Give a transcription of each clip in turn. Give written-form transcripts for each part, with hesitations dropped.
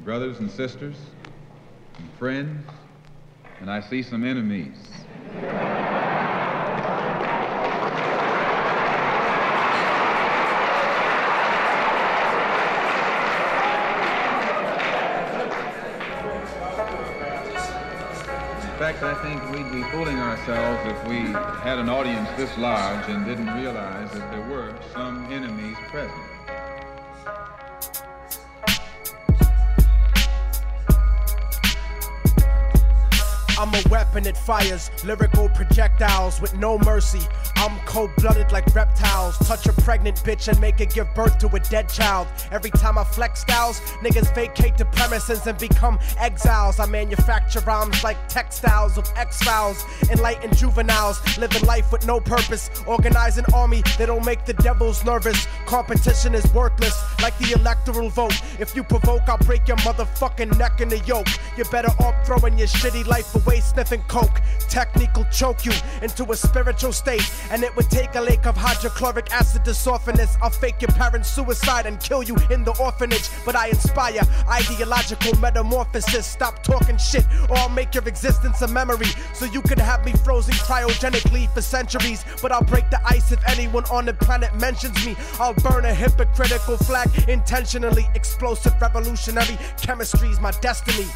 brothers and sisters, and friends, and I see some enemies. In fact, I think we'd be fooling ourselves if we had an audience this large and didn't realize that there were some enemies present. I'm a weapon that fires lyrical projectiles with no mercy. I'm cold-blooded like reptiles. Touch a pregnant bitch and make her give birth to a dead child. Every time I flex styles, niggas vacate the premises and become exiles. I manufacture rhymes like textiles of X-Files. Enlightened juveniles, living life with no purpose. Organize an army that'll make the devils nervous. Competition is worthless, like the electoral vote. If you provoke, I'll break your motherfucking neck in the yoke. You're better off throwing your shitty life away sniffing coke. Technique will choke you into a spiritual state, and it would take a lake of hydrochloric acid to soften this. I'll fake your parents' suicide and kill you in the orphanage, but I inspire ideological metamorphosis. Stop talking shit or I'll make your existence a memory, so you can have me frozen cryogenically for centuries. But I'll break the ice if anyone on the planet mentions me. I'll burn a hypocritical flag intentionally. Explosive revolutionary chemistry's my destiny.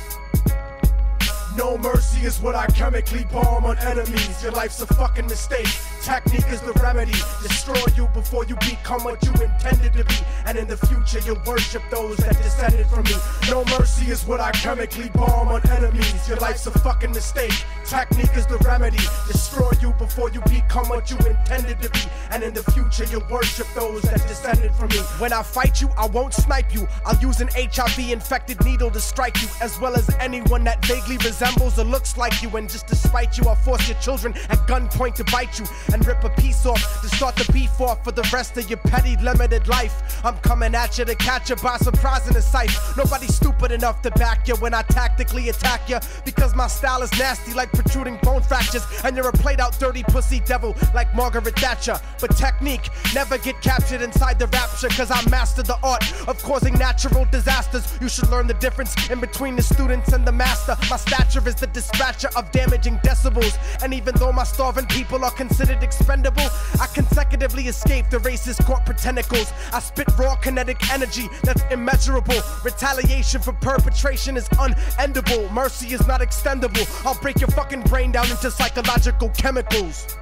No mercy is what I chemically bomb on enemies. Your life's a fucking mistake. Technique is the remedy. Destroy you before you become what you intended to be. And in the future you'll worship those that descended from me. No mercy is what I chemically bomb on enemies. Your life's a fucking mistake. Technique is the remedy. Destroy you before you become what you intended to be. And in the future you'll worship those that descended from me. When I fight you, I won't snipe you. I'll use an HIV-infected needle to strike you, as well as anyone that vaguely resembles or looks like you. And just to spite you, I'll force your children at gunpoint to bite you and rip a piece off to start the beef off for the rest of your petty limited life. I'm coming at you to catch you by surprise in a sight. Nobody's stupid enough to back you when I tactically attack you, because my style is nasty like protruding bone fractures, and you're a played out dirty pussy devil like Margaret Thatcher. But technique never get captured inside the rapture, cause I master the art of causing natural disasters. You should learn the difference in between the students and the master. My stature is the dispatcher of damaging decibels, and even though my starving people are considered expendable, I consecutively escape the racist corporate tentacles. I spit raw kinetic energy that's immeasurable. Retaliation for perpetration is unendable. Mercy is not extendable. I'll break your fucking brain down into psychological chemicals.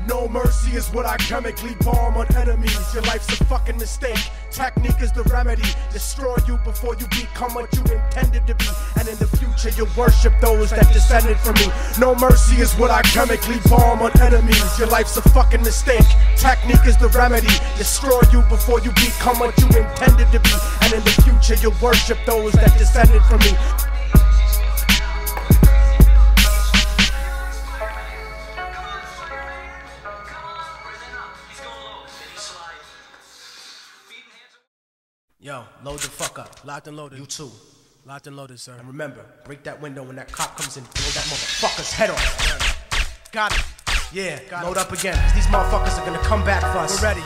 No mercy is what I chemically bomb on enemies. Your life's a fucking mistake. Technique is the remedy. Destroy you before you become what you intended to be. And in the future you'll worship those that descended from me. No mercy is what I chemically bomb on enemies. Your life's a fucking mistake. Technique is the remedy. Destroy you before you become what you intended to be. And in the future you'll worship those that descended from me. Yo, load the fuck up. Locked and loaded. You too. Locked and loaded, sir. And remember, break that window when that cop comes in. Blow that motherfucker's head off. Got it. Yeah, load up again, cause these motherfuckers are gonna come back for us. We're ready.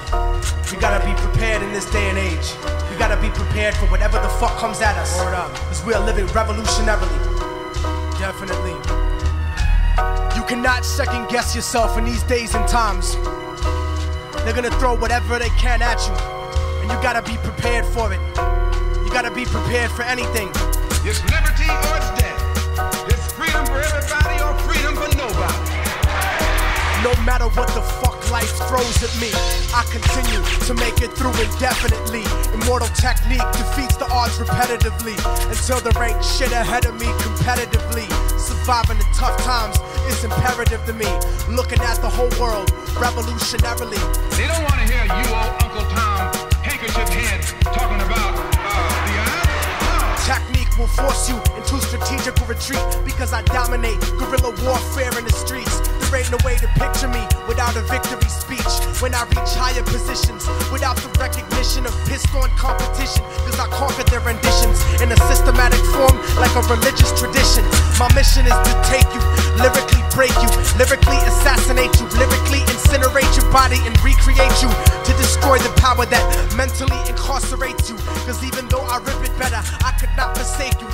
We gotta be prepared in this day and age. We gotta be prepared for whatever the fuck comes at us. Word up. Cause we are living revolutionarily. Definitely. You cannot second guess yourself in these days and times. They're gonna throw whatever they can at you. You gotta be prepared for it. You gotta be prepared for anything. It's liberty or it's death. It's freedom for everybody or freedom for nobody. No matter what the fuck life throws at me, I continue to make it through indefinitely. Immortal technique defeats the odds repetitively, until there ain't shit ahead of me competitively. Surviving the tough times is imperative to me. Looking at the whole world revolutionarily. They don't want to hear you old Uncle Tom handkerchief head talking about the eye. Technique will force you into strategical retreat, because I dominate guerrilla warfare in the streets. There ain't no way to picture me without a victory speech. When I reach higher positions without the recognition of pissed on competition, cause I conquered their renditions in a systematic form like a religious tradition. My mission is to take you, lyrically break you, lyrically assassinate you, lyrically incinerate your body and recreate you, to destroy the power that mentally incarcerates you. Cause even though I rip it better, I could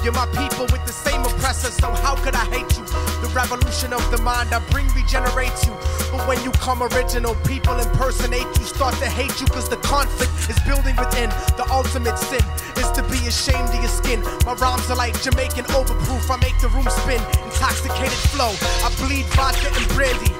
You're my people with the same oppressor, so how could I hate you? The revolution of the mind I bring regenerates you. But when you come original, people impersonate you, start to hate you, cause the conflict is building within. The ultimate sin is to be ashamed of your skin. My rhymes are like Jamaican overproof, I make the room spin. Intoxicated flow, I bleed vodka and brandy.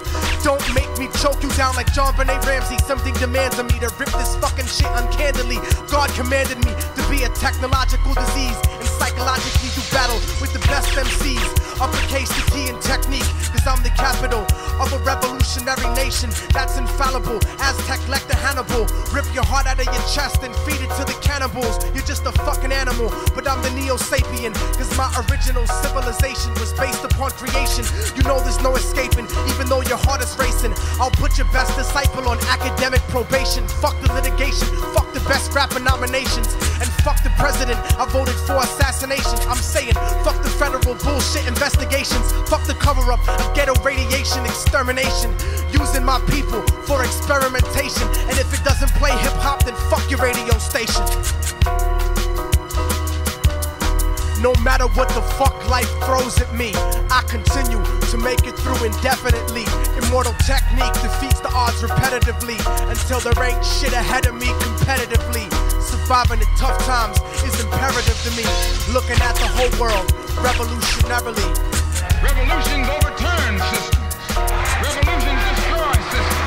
Don't make me choke you down like John Benet Ramsey. Something demands of me to rip this fucking shit uncandidly. God commanded me to be a technological disease and psychologically do battle with the best MCs. Uppercase the T in technique, cause I'm the capital of a revolutionary nation that's infallible. Aztec Lecter Hannibal, rip your heart out of your chest and feed it to the cannibals. You're just a fucking animal, but I'm the Neo-Sapien, cause my original civilization was based upon creation. You know there's no escaping, even though your heart is racing. I'll put your best disciple on academic probation. Fuck the litigation, fuck the best rapper nominations, and fuck the president I voted for assassination. I'm saying, fuck the federal bullshit investigations, fuck the cover-up of ghetto radiation extermination. Using my people for experimentation, and if it doesn't play hip-hop, then fuck your radio station. No matter what the fuck life throws at me, I continue to make it through indefinitely. Immortal technique defeats the odds repetitively until there ain't shit ahead of me competitively. Surviving the tough times is imperative to me. Looking at the whole world revolutionarily. Revolutions overturn systems. Revolutions destroy systems.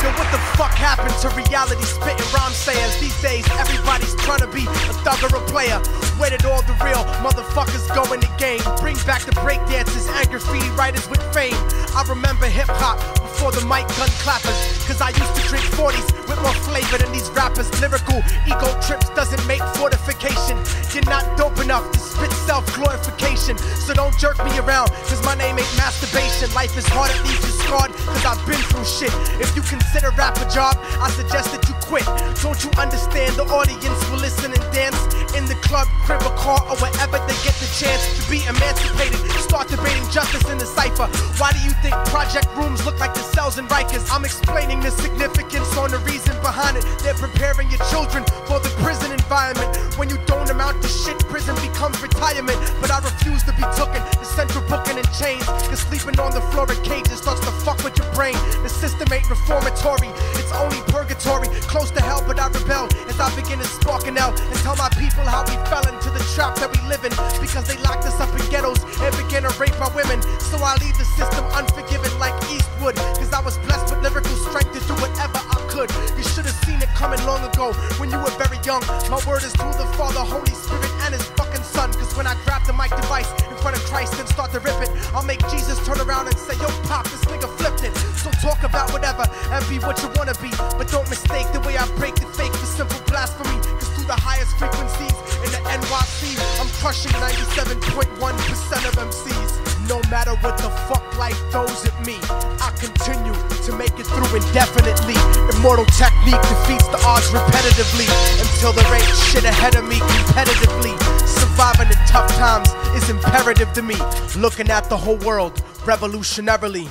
Yo, what the fuck happened to reality spitting rhyme sayers? These days everybody's trying to be a thug or a player. Where did all the real motherfuckers go in the game? Bring back the breakdancers and graffiti writers with fame. I remember hip-hop before the mic gun clappers, cause I used to drink 40s with more flavor than these rappers. Lyrical ego trips doesn't make fortification. You're not dope enough to spit self-glorification, so don't jerk me around, cause my name ain't masturbation. Life is hard, it leaves you scarred, cause I've been through shit. If you consider rap a job, I suggest that you quit. Don't you understand the audience will listen and dance in the club, crib, or car, or wherever they get the chance to be emancipated? Start debating justice in the cipher. Why do you think project rooms look like the cells in Rikers? I'm explaining the significance on the reason behind it. They're preparing your children for the prison environment. When you don't amount to shit, prison becomes retirement. But I refuse to be tooken to central booking and chains, cause sleeping on the floor of cages starts to fuck with your brain. The system ain't reformatory, it's only purgatory. Close to hell, but I rebel as I begin to spark an L and tell my people how we fell into the trap that we live in, because they locked us up in ghettos and began to rape our women. So I leave the system unforgiven like Eastwood, cause I was blessed with lyrical strength to do whatever I could. You should have seen it coming long ago when you were very young. My word is to the Father, Holy Spirit, and His fucking Son, cause when I grab the mic device in front of Christ and start to rip it, I'll make Jesus turn around and say, yo pop, this nigga flipped it. So talk about whatever and be what you wanna be, but don't mistake the way I break the fake for simple blasphemy, cause through the highest frequencies in the NYC, I'm crushing 97.1% of MCs. No matter what the fuck life throws at me, I continue to make it through indefinitely. Immortal technique defeats the odds repetitively until there ain't shit ahead of me competitively. Surviving the tough times is imperative to me. Looking at the whole world revolutionarily.